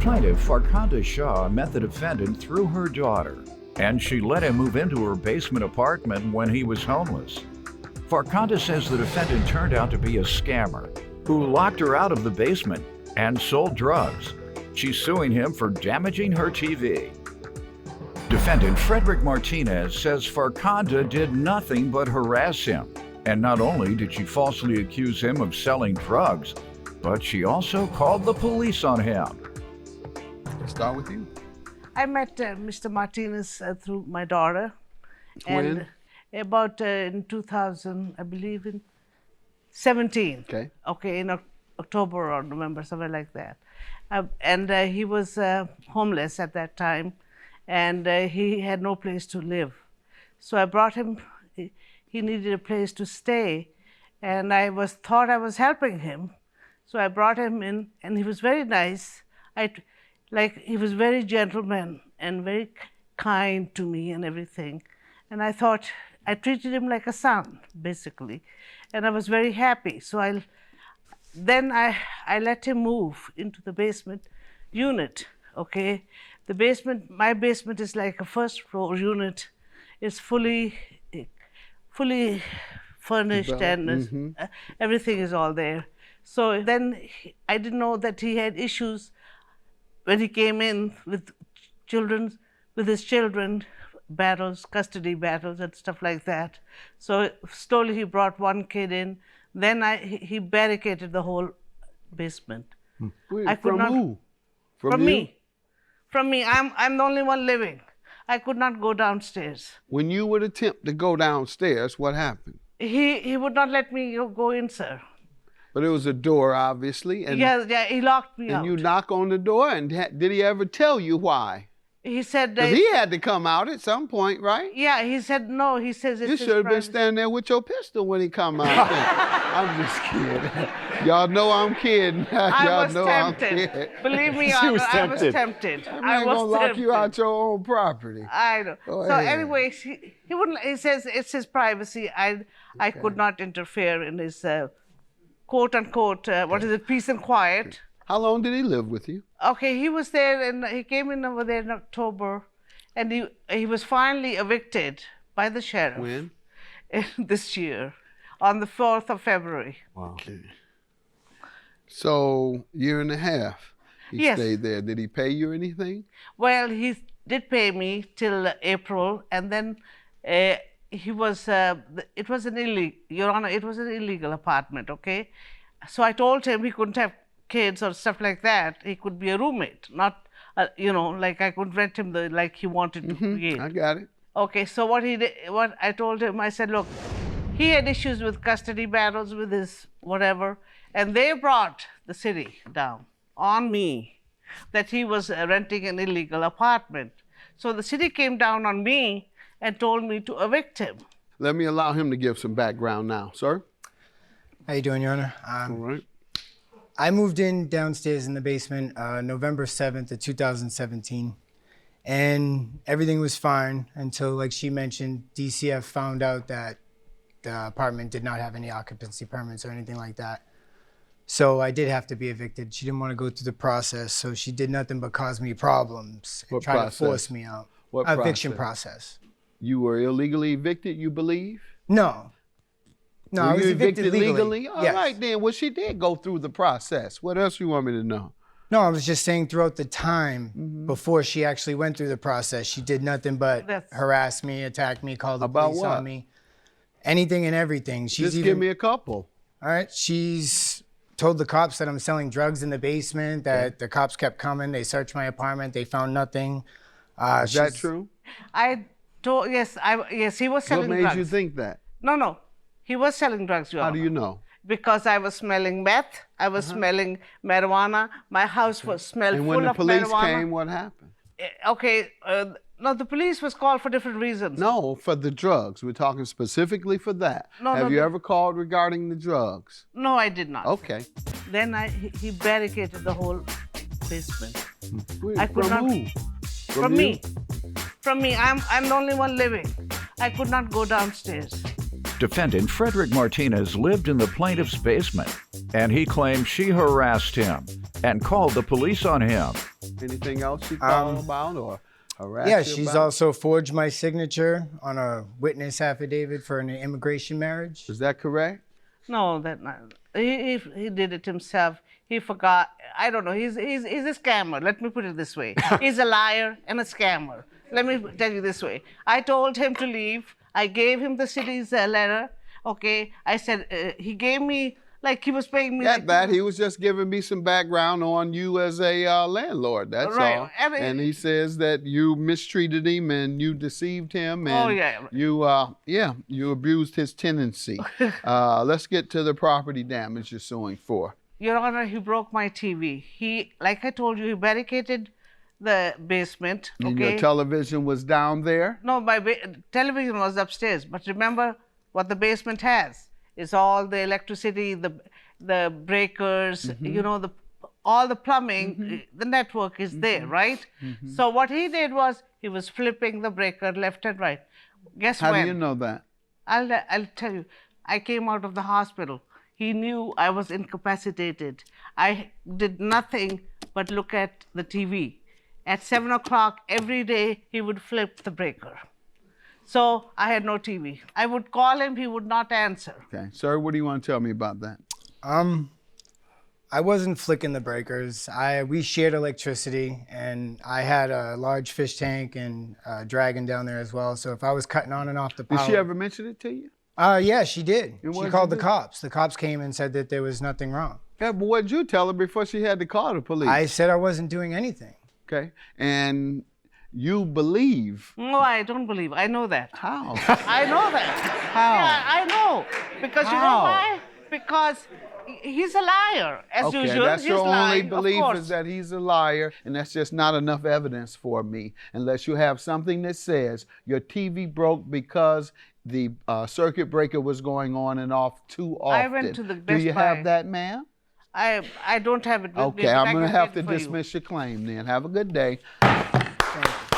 plaintiff, Farkhanda Shah, met the defendant through her daughter, and she let him move into her basement apartment when he was homeless. Farkhanda says the defendant turned out to be a scammer who locked her out of the basement and sold drugs. She's suing him for damaging her TV. Defendant Frederick Martinez says Farkhanda did nothing but harass him. And not only did she falsely accuse him of selling drugs, but she also called the police on him. Let's start with you. I met Mr. Martinez through my daughter. When? And about in 2000, I believe in 17. Okay. Okay, in October or November, somewhere like that. And he was homeless at that time, and he had no place to live. So I brought him, he needed a place to stay, and I thought I was helping him. So I brought him in, and he was very nice. He was very gentleman and very kind to me and everything. And I thought, I treated him like a son, basically. And I was very happy. So I let him move into the basement unit, okay? The basement, my basement is like a first floor unit. It's fully furnished and everything is all there. So then I didn't know that he had issues when he came in with his children, battles, custody battles and stuff like that. So slowly he brought one kid in. Then he barricaded the whole basement. Wait, I could not, who? From you? me. From me. I'm the only one living. I could not go downstairs. When you would attempt to go downstairs, what happened? He would not let me go in, sir. But it was a door, obviously. And, Yeah, he locked me out. And you knock on the door, and did he ever tell you why? He said... Because he had to come out at some point, right? Yeah, he said no. He says it's You his should have been privacy. standing there with your pistol when he come out. I'm just kidding. Y'all know I'm kidding. I was know tempted. I'm kidding. Believe me, She was I was tempted. tempted. That I man was gonna lock tempted. you out your own property. I know. Go So ahead. anyway, he wouldn't. He says it's his privacy. I could not interfere in his quote unquote what is it, peace and quiet. How long did he live with you? Okay, he was there, and he came in over there in October, and he was finally evicted by the sheriff. When? This year, on the 4th of February. Wow. Okay. So, year and a half he Yes. stayed there. Did he pay you anything? Well, he did pay me till April, and then it was an illegal apartment, okay? So I told him he couldn't have kids or stuff like that. He could be a roommate, not, like I could rent him like he wanted to create. I got it. Okay, so what I told him, I said, look, he had issues with custody battles with his whatever, and they brought the city down on me that he was renting an illegal apartment. So the city came down on me and told me to evict him. Let me allow him to give some background now, sir. How you doing, Your Honor? All right. I moved in downstairs in the basement November 7th of 2017, and everything was fine until, like she mentioned, DCF found out that the apartment did not have any occupancy permits or anything like that. So I did have to be evicted. She didn't want to go through the process, so she did nothing but cause me problems and What try process? to force me out. What Eviction process. You were illegally evicted, you believe? No. No, I Were was you evicted legally. All Yes. right, then. Well, she did go through the process. What else you want me to know? No, I was just saying throughout the time before she actually went through the process, she did nothing but harass me, attack me, call the About police what? on me. Anything and everything. She's Just give me a couple. All right, she's told the cops that I'm selling drugs in the basement, that the cops kept coming, they searched my apartment, they found nothing. Is that true? Yes, he was selling What made drugs. you think that? No, he was selling drugs, Your How Honor. do you know? Because I was smelling meth, I was smelling marijuana, my house was smelled And full when the of police marijuana. came, what happened? Okay, no, the police was called for different reasons. No, for the drugs. We're talking specifically for that. No, Have no, you no. ever called regarding the drugs? No, I did not. Okay. Then he barricaded the whole basement. Wait, I could from not- who? From you? me. From me. I'm the only one living. I could not go downstairs. Defendant Frederick Martinez lived in the plaintiff's basement, and he claimed she harassed him and called the police on him. Anything else you call about or harass Yeah, you she's about? also forged my signature on a witness affidavit for an immigration marriage. Is that correct? No, that not. He did it himself. He forgot. I don't know. He's a scammer. Let me put it this way. He's a liar and a scammer. Let me tell you this way. I told him to leave. I gave him the city's letter. Okay. I said he gave me like he was paying me. Get like, that. He was just giving me some background on you as a landlord. That's Right. all. And he says that you mistreated him and you deceived him and Oh, yeah. you abused his tenancy. Let's get to the property damage you're suing for. Your Honor, he broke my TV. He, like I told you, he barricaded the basement. Okay. And your television was down there? No, my television was upstairs. But remember what the basement has is all the electricity, the breakers, you know, all the plumbing, the network is there, right? So what he did was he was flipping the breaker left and right. Guess How when? do you know that? I'll tell you. I came out of the hospital. He knew I was incapacitated. I did nothing but look at the TV. At 7 o'clock every day, he would flip the breaker. So I had no TV. I would call him, he would not answer. Okay. Sir, what do you want to tell me about that? I wasn't flicking the breakers. We shared electricity, and I had a large fish tank and a dragon down there as well. So if I was cutting on and off the power, Did she ever mention it to you? Yeah, she did. And what She did called you the do? cops. The cops came and said that there was nothing wrong. Yeah, but what did you tell her before she had to call the police? I said I wasn't doing anything. Okay. And you believe. No, I don't believe. I know that. How? I know that. How? Yeah, I know. Because you know How? why? Because he's a liar, as Okay, usual. that's He's your only lying, of belief course. is that he's a liar, and that's just not enough evidence for me. Unless you have something that says your TV broke because the circuit breaker was going on and off too often. I went to the Do Best you Buy. have that, ma'am? I don't have it with me. Okay, but I'm I going to can have get to it for you. dismiss your claim then. Have a good day. Thank you.